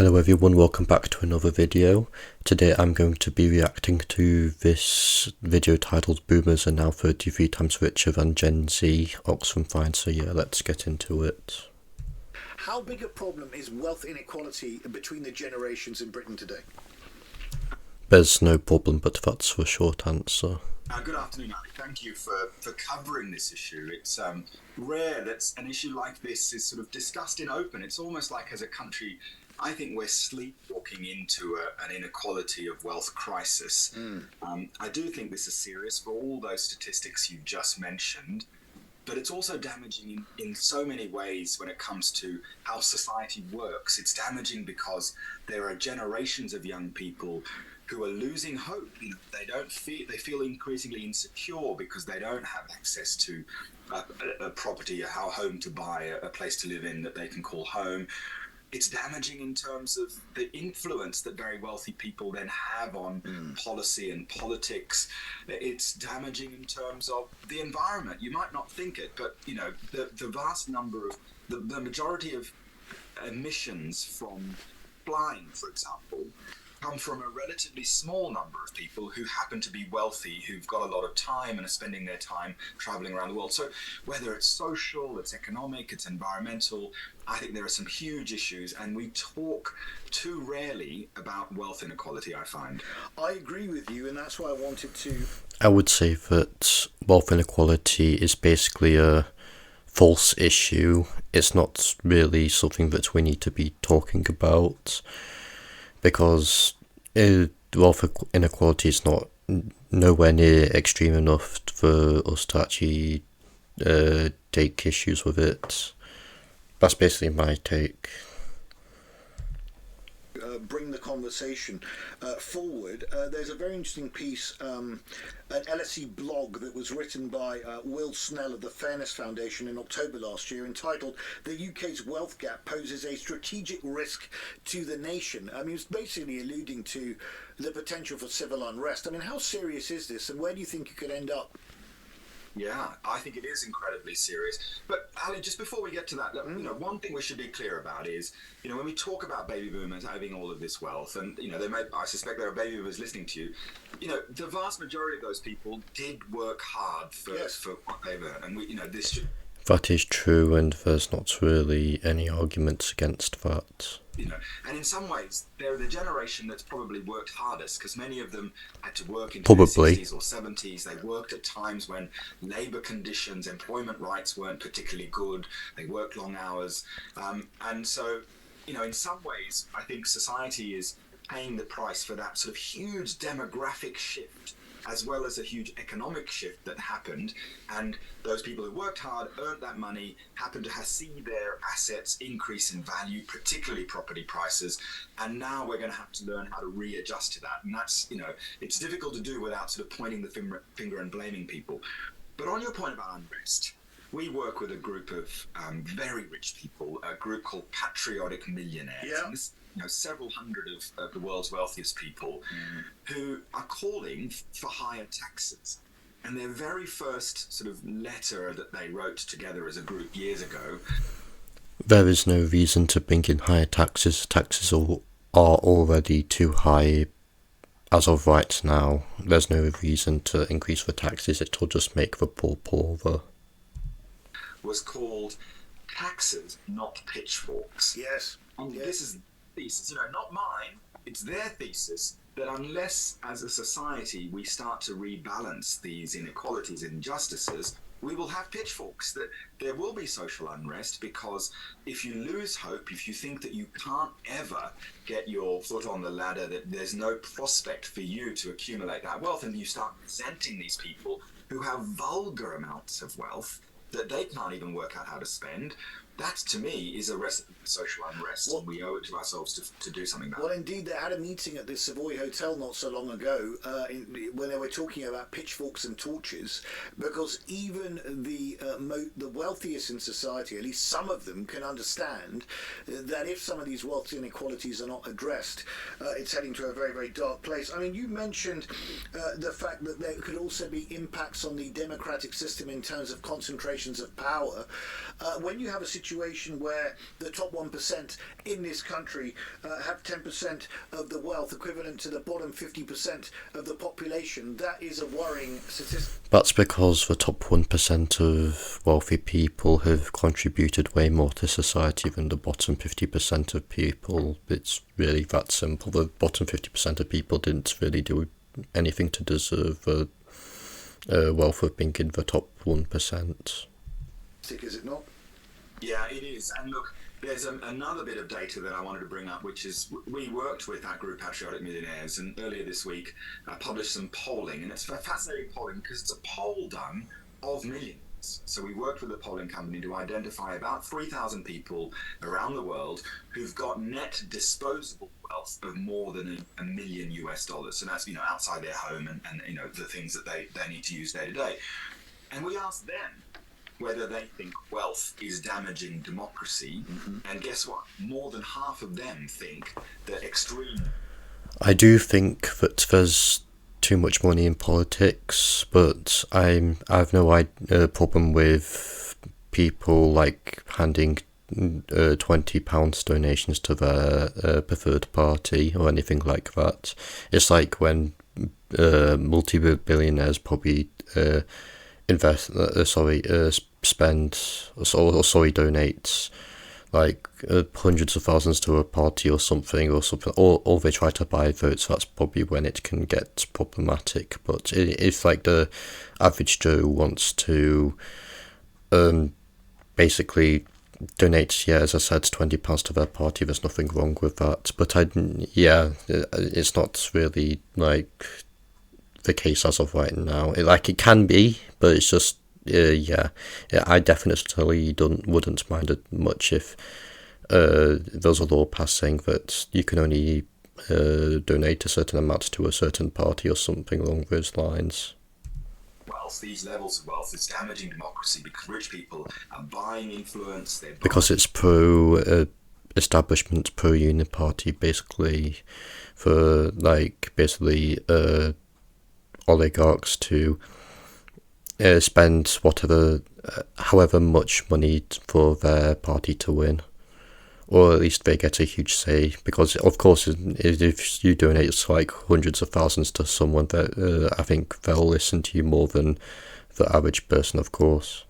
Hello everyone, welcome back to another video. Today I'm going to be reacting to this video titled Boomers are now 33 times richer than Gen Z, 𝐋𝐈𝐍𝐿𝐒, so yeah, let's get into it. How big a problem is wealth inequality between the generations in Britain today? There's no problem, but that's the short answer. Good afternoon, Ali. Thank you for covering this issue. It's rare that an issue like this is sort of discussed in open. It's almost like as a country, I think we're sleepwalking into an inequality of wealth crisis. I do think this is serious for all those statistics you just mentioned, but it's also damaging in so many ways when it comes to how society works. It's damaging because there are generations of young people who are losing hope. They feel increasingly insecure because they don't have access to a property, a home to buy, a place to live in that they can call home. It's damaging in terms of the influence that very wealthy people then have on policy and politics. It's damaging in terms of the environment. You might not think it, but you know, the vast number of the majority of emissions from flying, for example, come from a relatively small number of people who happen to be wealthy, who've got a lot of time and are spending their time traveling around the world. So whether it's social, it's economic, it's environmental, I think there are some huge issues, and we talk too rarely about wealth inequality, I find. I agree with you, and that's why I wanted to... I would say that wealth inequality is basically a false issue. It's not really something that we need to be talking about, because wealth inequality is not nowhere near extreme enough for us to actually take issues with it. That's basically my take. Bring the conversation forward. There's a very interesting piece, an LSE blog that was written by Will Snell of the Fairness Foundation in October last year, entitled "The UK's Wealth Gap Poses a Strategic Risk to the Nation." I mean, it's basically alluding to the potential for civil unrest. I mean, how serious is this, and where do you think it could end up? Yeah, I think it is incredibly serious. But Ali, just before we get to that, you know, one thing we should be clear about is, you know, when we talk about baby boomers having all of this wealth, and you know, I suspect there are baby boomers listening to you. You know, the vast majority of those people did work hard for what they've earned, and you know, this should. That is true, and there's not really any arguments against that. You know, and in some ways, they're the generation that's probably worked hardest, because many of them had to work in their 60s or 70s. They worked at times when labour conditions, employment rights weren't particularly good. They worked long hours. And so, you know, in some ways, I think society is paying the price for that sort of huge demographic shift, as well as a huge economic shift that happened. And those people who worked hard, earned that money, happened to see their assets increase in value, particularly property prices. And now we're going to have to learn how to readjust to that. And that's, you know, it's difficult to do without sort of pointing the finger and blaming people. But on your point about unrest, we work with a group of very rich people, a group called Patriotic Millionaires. Yeah. And this, you know, several hundred of the world's wealthiest people who are calling for higher taxes. And their very first sort of letter that they wrote together as a group years ago. There is no reason to bring in higher taxes. Taxes are already too high as of right now. There's no reason to increase the taxes. It'll just make the poor poorer. Was called Taxes, Not Pitchforks. Yes. And this is thesis, you know, not mine, it's their thesis, that unless as a society we start to rebalance these inequalities and injustices, we will have pitchforks, that there will be social unrest, because if you lose hope, if you think that you can't ever get your foot on the ladder, that there's no prospect for you to accumulate that wealth, and you start resenting these people who have vulgar amounts of wealth that they can't even work out how to spend, that to me is a recipe for social unrest, and we owe it to ourselves to do something about it. Well, indeed, they had a meeting at the Savoy Hotel not so long ago when they were talking about pitchforks and torches, because even the wealthiest in society, at least some of them, can understand that if some of these wealth inequalities are not addressed, it's heading to a very, very dark place. I mean, you mentioned the fact that there could also be impacts on the democratic system in terms of concentrations of power. When you have a situation situation where the top 1% in this country have 10% of the wealth equivalent to the bottom 50% of the population. That is a worrying statistic. That's because the top 1% of wealthy people have contributed way more to society than the bottom 50% of people. It's really that simple. The bottom 50% of people didn't really do anything to deserve the wealth of being in the top 1%. Is it not? Yeah, it is. And look, there's another bit of data that I wanted to bring up, which is we worked with that group, Patriotic Millionaires, and earlier this week published some polling. And it's fascinating polling because it's a poll done of millions. So we worked with a polling company to identify about 3,000 people around the world who've got net disposable wealth of more than $1 million US. So that's, outside their home and the things that they need to use day to day. And we asked them whether they think wealth is damaging democracy. And guess what? More than half of them think that extreme... I do think that there's too much money in politics, but I have no problem with people like handing £20 donations to their preferred party or anything like that. It's like when multi-billionaires probably donate like hundreds of thousands to a party or something, or they try to buy votes. That's probably when it can get problematic. But if like the average Joe wants to basically donate, as I said, £20 to their party, there's nothing wrong with that. But it's not really like the case as of right now. It can be, but it's just I definitely wouldn't mind it much if there's a law passed saying that you can only donate a certain amount to a certain party or something along those lines. Wealth, these levels of wealth is damaging democracy because rich people are buying influence. Because it's pro-establishment, pro-union party, basically, for oligarchs to spend however much money for their party to win, or at least they get a huge say. Because of course, if you donate like hundreds of thousands to someone, that I think they'll listen to you more than the average person, of course.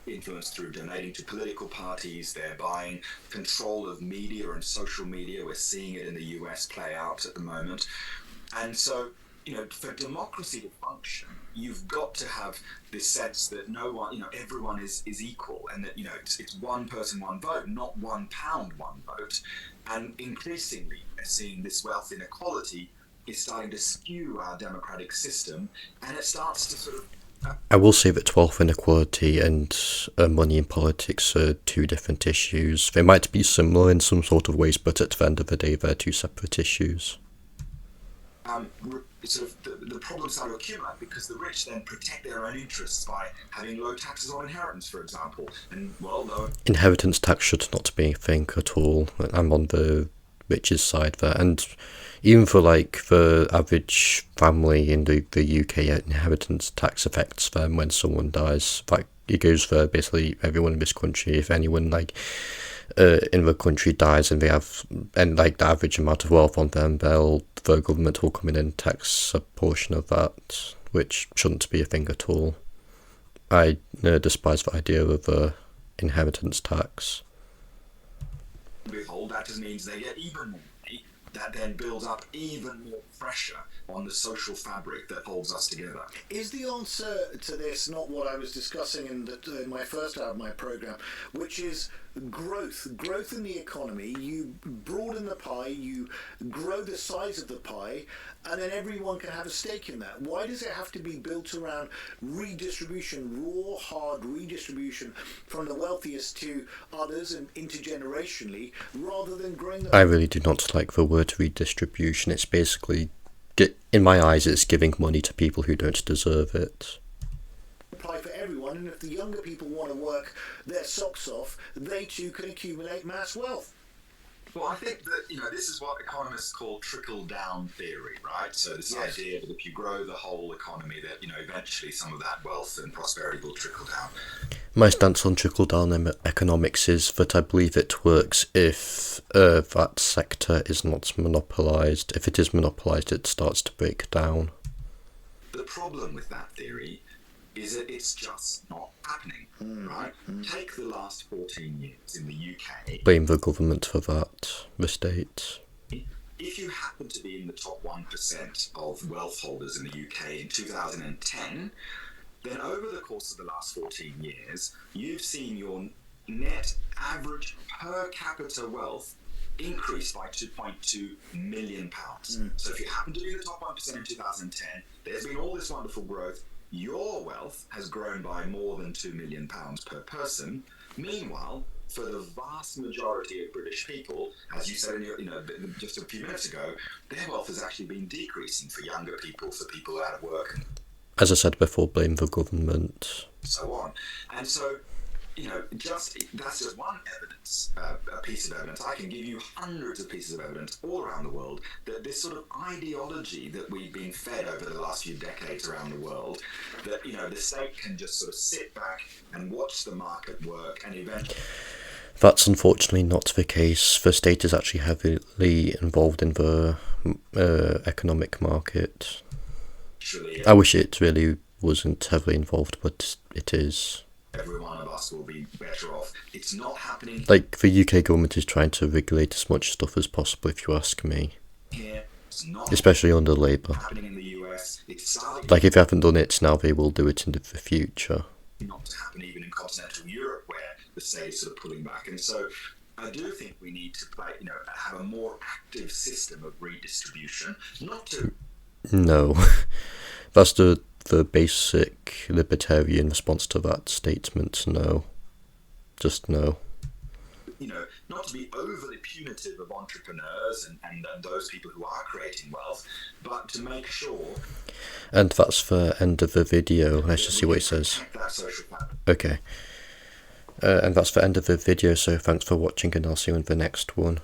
Influence through donating to political parties. They're buying control of media and social media. We're seeing it in the US play out at the moment. And so, for democracy to function, you've got to have this sense that no one, everyone is equal, and that, it's one person, one vote, not £1, one vote. And increasingly, we're seeing this wealth inequality is starting to skew our democratic system, and it starts to sort of... I will say that wealth inequality and money in politics are two different issues. They might be similar in some sort of ways, but at the end of the day, they're two separate issues. The problems start to accumulate because the rich then protect their own interests by having low taxes on inheritance, for example. And inheritance tax should not be a thing at all. I'm on the rich's side there, and even for like the average family in the UK, inheritance tax affects them when someone dies. Like it goes for basically everyone in this country. If anyone in the country dies and the average amount of wealth on them, the government will come in and tax a portion of that, which shouldn't be a thing at all. I despise the idea of inheritance tax. That just means they get even more money. That then builds up even more pressure on the social fabric that holds us together. Is the answer to this not what I was discussing in my first hour of my program, which is growth in the economy? You broaden the pie, you grow the size of the pie, and then everyone can have a stake in that. Why does it have to be built around redistribution, raw, hard redistribution from the wealthiest to others and intergenerationally, rather than growing the... I really do not like the word redistribution. It's basically, in my eyes, it's giving money to people who don't deserve it. Apply for everyone, and if the younger people want to work their socks off, they too can accumulate mass wealth. Well, I think that, this is what economists call trickle-down theory, right? So this idea that if you grow the whole economy, that, eventually some of that wealth and prosperity will trickle down. My stance on trickle-down economics is that I believe it works if that sector is not monopolised. If it is monopolised, it starts to break down. The problem with that theory is that it's just not happening, right? Take the last 14 years in the UK. Blame the government for that, the state. If you happen to be in the top 1% of wealth holders in the UK in 2010, then over the course of the last 14 years, you've seen your net average per capita wealth increase by £2.2 million. So if you happen to be in the top 1% in 2010, there's been all this wonderful growth. Your wealth has grown by more than £2 million per person. Meanwhile, for the vast majority of British people, as you said in your, just a few minutes ago, their wealth has actually been decreasing for younger people, for people out of work, and as I said before, blame the government. So on. And so, that's just one evidence, a piece of evidence. I can give you hundreds of pieces of evidence all around the world that this sort of ideology that we've been fed over the last few decades around the world, that, the state can just sort of sit back and watch the market work and eventually... That's unfortunately not the case. The state is actually heavily involved in the economic market. I wish it really wasn't heavily involved, but it is. Every one of us will be better off. It's not happening. Like, the UK government is trying to regulate as much stuff as possible, if you ask me. Here, it's not especially under Labour. happening in the US. It's like, if they haven't done it now, they will do it in the future. Not to happen even in continental Europe, where the state is sort of pulling back. And so I do think we need to have a more active system of redistribution, not to... No. That's the basic libertarian response to that statement. No. Just no. Not to be overly punitive of entrepreneurs and those people who are creating wealth, but to make sure... And that's the end of the video. Let's just see what it says. Okay. And that's the end of the video, so thanks for watching, and I'll see you in the next one.